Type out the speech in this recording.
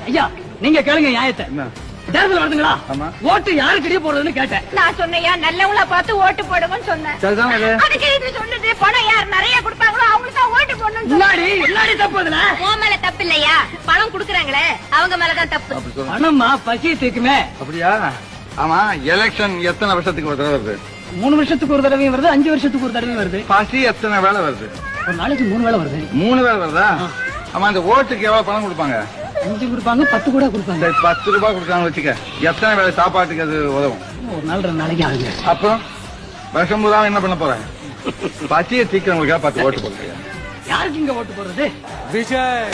ஐயா நீங்க கேளுங்க நியாயத்தை. தேர்தல் வருதுங்களா? ஆமா. ஓட்டு யாருக்கிட்டே போடுறதுன்னு கேட்டேன். நான் சொன்னையா நல்லவங்களா பார்த்து ஓட்டு போடுங்கன்னு சொன்னேன். சரிதான் இது. அதுக்கு இது சொன்னது பணம் யார் நிறைய கொடுப்பாங்களோ அவங்களுக்கு தான் ஓட்டு போடணும். முன்னாடி தப்பு அதுல. உன் மேல தப்பு இல்லையா? பணம் குடுக்குறாங்களே அவங்க மேலதான் தப்பு. பணமா பசி தீக்குமே. அப்படியா? ஆமா, எலெக்ஷன் எத்தனை வருஷத்துக்கு ஒரு தடவை வருது? 3 வருஷத்துக்கு ஒரு தடவையும் வருது, 5 வருஷத்துக்கு ஒரு தடவையும் வருது. பசி எத்தனை வேலை வருது? ஒரு நாளைக்கு 3 வேளை வருது. 3 வேலை வருதா? ஆமா, அந்த ஓட்டுக்கு எவ்வளவு பணம் கொடுப்பாங்க? 5 கொடுப்பாங்க, 10 கூட கொடுப்பாங்க. 10 ரூபாய் கொடுத்தாங்க வச்சுக்க, எத்தனை வேலை சாப்பாட்டுக்கு அது உதவும்? ஒரு நாள் 2 நாளைக்கு ஆகுங்க. அப்புறம் வருஷம் பூரா என்ன பண்ண போறேன்? பசியை தீக்கிறவங்களுக்காக 10 ஓட்டு போடுறீங்க. யாருக்கு இங்க ஓட்டு போடுறது? விஜய்